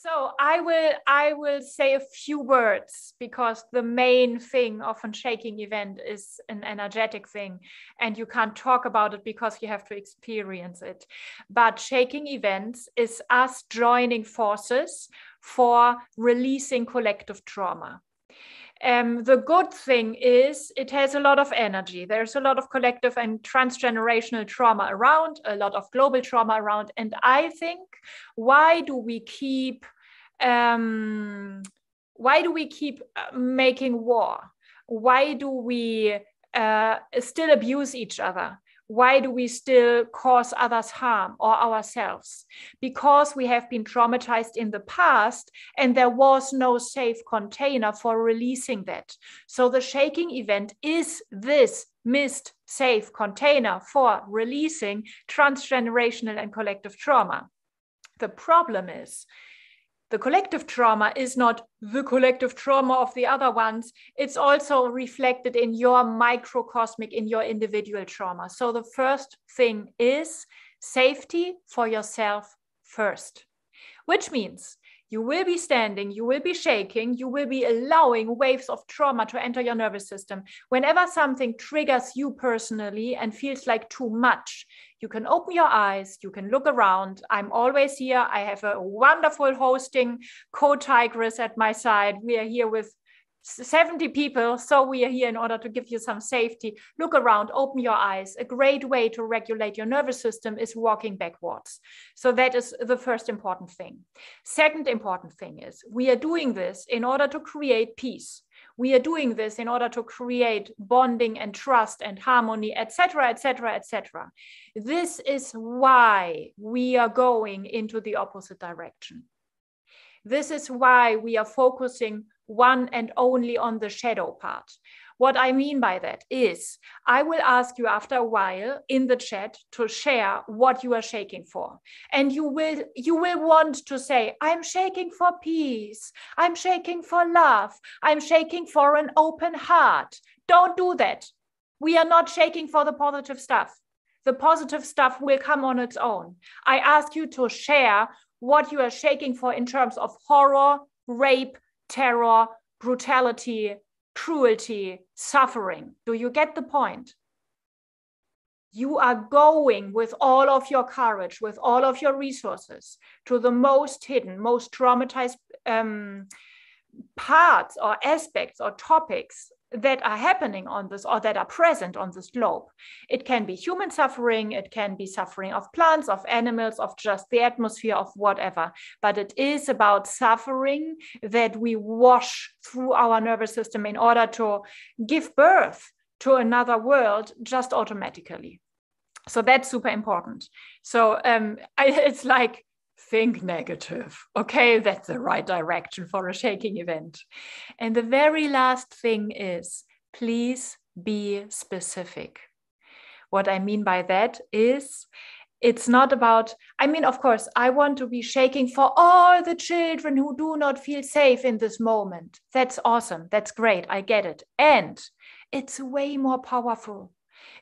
So I will say a few words, because the main thing of a shaking event is an energetic thing, and you can't talk about it because you have to experience it. But shaking events is us joining forces for releasing collective trauma. The good thing is it has a lot of energy. There's a lot of collective and transgenerational trauma around, a lot of global trauma around. And I think, why do we keep making war? Why do we still abuse each other? Why do we still cause others harm or ourselves? Because we have been traumatized in the past, and there was no safe container for releasing that. So the shaking event is this missed safe container for releasing transgenerational and collective trauma. The problem is, the collective trauma is not the collective trauma of the other ones. It's also reflected in your microcosmic, in your individual trauma. So the first thing is safety for yourself first, which means you will be standing, you will be shaking, you will be allowing waves of trauma to enter your nervous system. Whenever something triggers you personally and feels like too much, you can open your eyes, you can look around. I'm always here. I have a wonderful hosting co-tigress at my side. We are here with 70 people, so we are here in order to give you some safety. Look around, open your eyes. A great way to regulate your nervous system is walking backwards. So that is the first important thing. Second important thing is, we are doing this in order to create peace. We are doing this in order to create bonding and trust and harmony, etc., etc., etc. This is why we are going into the opposite direction. This is why we are focusing one and only on the shadow part. What I mean by that is, I will ask you after a while in the chat to share what you are shaking for. And you will want to say, I'm shaking for peace. I'm shaking for love. I'm shaking for an open heart. Don't do that. We are not shaking for the positive stuff. The positive stuff will come on its own. I ask you to share what you are shaking for in terms of horror, rape, terror, brutality, cruelty, suffering. Do you get the point? You are going with all of your courage, with all of your resources, to the most hidden, most traumatized parts or aspects or topics that are happening on this, or that are present on this globe. It can be human suffering, it can be suffering of plants, of animals, of just the atmosphere, of whatever. But it is about suffering that we wash through our nervous system in order to give birth to another world just automatically. So that's super important. So it's like, think negative. Okay, that's the right direction for a shaking event. And the very last thing is, please be specific. What I mean by that is, it's not about, of course, I want to be shaking for all the children who do not feel safe in this moment. That's awesome. That's great. I get it. And it's way more powerful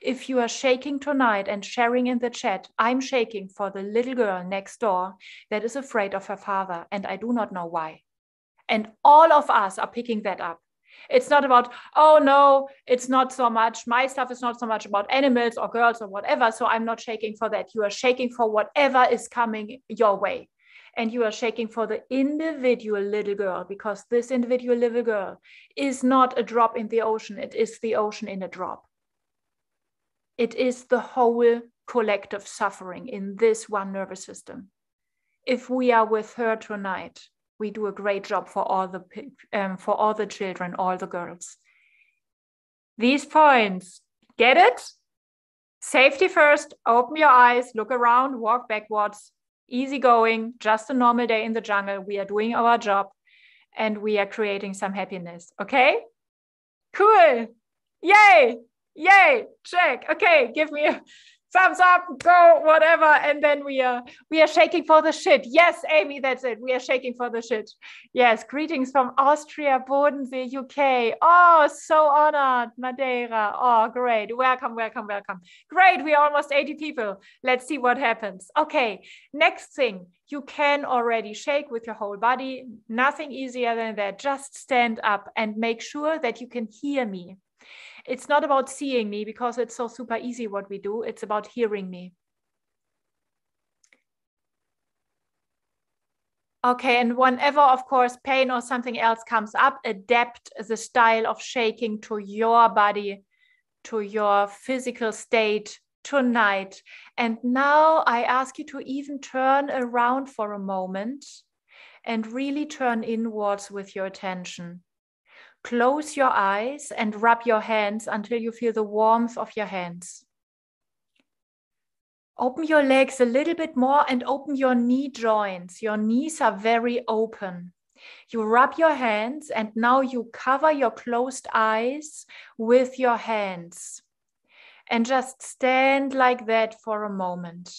if you are shaking tonight and sharing in the chat, I'm shaking for the little girl next door that is afraid of her father, and I do not know why. And all of us are picking that up. It's not about, oh no, it's not so much, my stuff is not so much about animals or girls or whatever, so I'm not shaking for that. You are shaking for whatever is coming your way. And you are shaking for the individual little girl, because this individual little girl is not a drop in the ocean. It is the ocean in a drop. It is the whole collective suffering in this one nervous system. If we are with her tonight, we do a great job for all the children, all the girls. These points, get it? Safety first, open your eyes, look around, walk backwards, easy going, just a normal day in the jungle. We are doing our job and we are creating some happiness. Okay? Cool. Yay. Yay, check. Okay, give me thumbs up, go, whatever. And then we are shaking for the shit. Yes, Amy, that's it. We are shaking for the shit. Yes, greetings from Austria, Bodensee, UK. Oh, so honored, Madeira. Oh, great. Welcome, welcome, welcome. Great, we are almost 80 people. Let's see what happens. Okay, next thing. You can already shake with your whole body. Nothing easier than that. Just stand up and make sure that you can hear me. It's not about seeing me because it's so super easy what we do. It's about hearing me. Okay, and whenever, of course, pain or something else comes up, adapt the style of shaking to your body, to your physical state tonight. And now I ask you to even turn around for a moment and really turn inwards with your attention. Close your eyes and rub your hands until you feel the warmth of your hands. Open your legs a little bit more and open your knee joints. Your knees are very open. You rub your hands and now you cover your closed eyes with your hands. And just stand like that for a moment.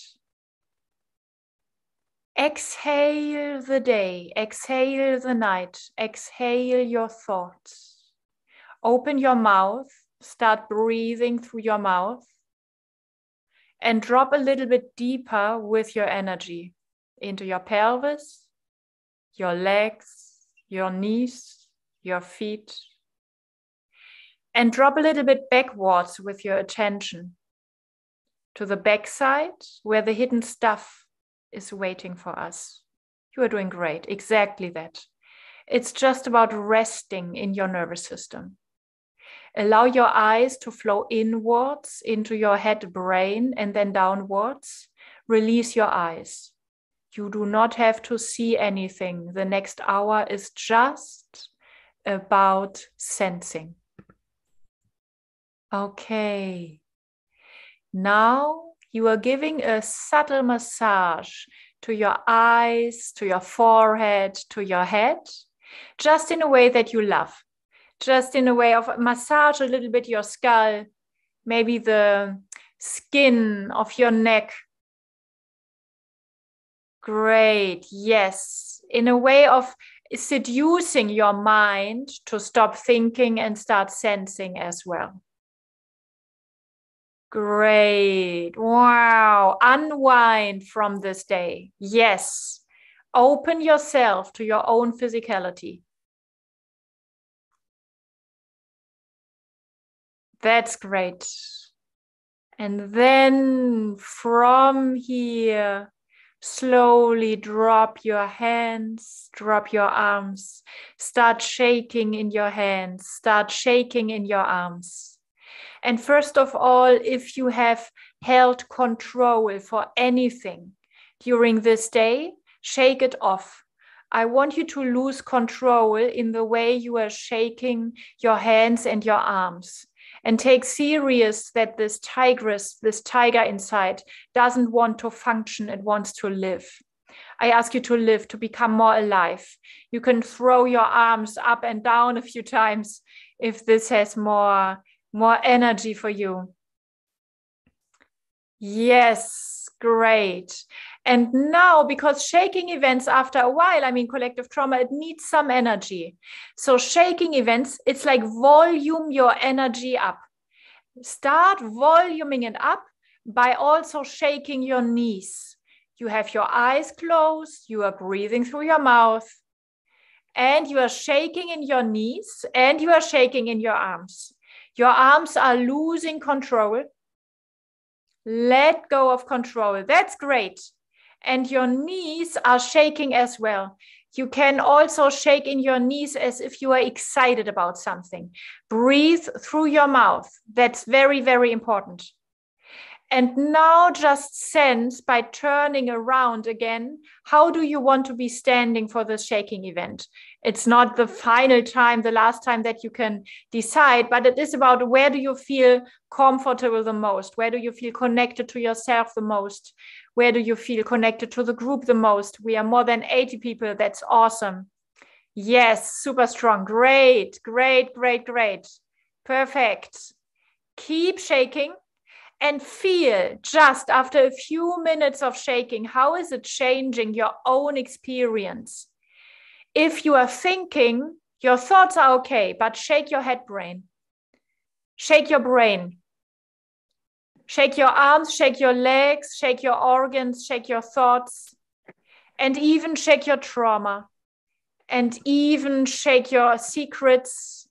Exhale the day, exhale the night, exhale your thoughts. Open your mouth, start breathing through your mouth, and drop a little bit deeper with your energy into your pelvis, your legs, your knees, your feet. And drop a little bit backwards with your attention to the backside where the hidden stuff is waiting for us. You are doing great. Exactly that. It's just about resting in your nervous system. Allow your eyes to flow inwards into your head brain and then downwards. Release your eyes. You do not have to see anything. The next hour is just about sensing. Okay. Now you are giving a subtle massage to your eyes, to your forehead, to your head, just in a way that you love. Just in a way of massage a little bit your skull, maybe the skin of your neck. Great, yes. In a way of seducing your mind to stop thinking and start sensing as well. Great. Wow. Unwind from this day. Yes. Open yourself to your own physicality. That's great. And then from here, slowly drop your hands, drop your arms, start shaking in your hands, start shaking in your arms. And first of all, if you have held control for anything during this day, shake it off. I want you to lose control in the way you are shaking your hands and your arms. And take serious that this tigress, this tiger inside, doesn't want to function, it wants to live. I ask you to live, to become more alive. You can throw your arms up and down a few times if this has more energy for you. Yes, great. And now, because shaking events after a while, collective trauma, it needs some energy. So shaking events, it's like volume your energy up. Start voluming it up by also shaking your knees. You have your eyes closed, you are breathing through your mouth, and you are shaking in your knees, and you are shaking in your arms. Your arms are losing control. Let go of control. That's great. And your knees are shaking as well. You can also shake in your knees as if you are excited about something. Breathe through your mouth. That's very, very important. And now just sense by turning around again, how do you want to be standing for this shaking event? It's not the final time, the last time that you can decide, but it is about where do you feel comfortable the most? Where do you feel connected to yourself the most? Where do you feel connected to the group the most? We are more than 80 people. That's awesome. Yes, super strong. Great, great, great, great. Perfect. Keep shaking. And feel just after a few minutes of shaking, how is it changing your own experience? If you are thinking, your thoughts are okay, but shake your head brain. Shake your brain. Shake your arms, shake your legs, shake your organs, shake your thoughts, and even shake your trauma, and even shake your secrets,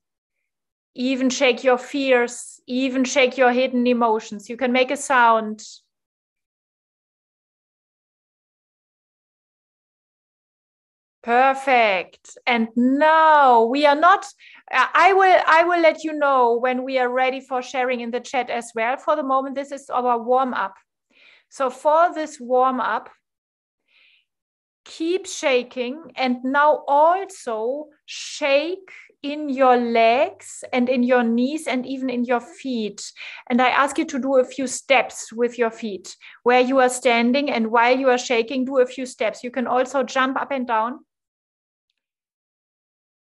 even shake your fears, even shake your hidden emotions. You can make a sound. Perfect. And now we are not, I will let you know when we are ready for sharing in the chat as well. For the moment, this is our warm up. So for this warm up, keep shaking, and now also shake in your legs and in your knees and even in your feet. And I ask you to do a few steps with your feet where you are standing, and while you are shaking, do a few steps. You can also jump up and down.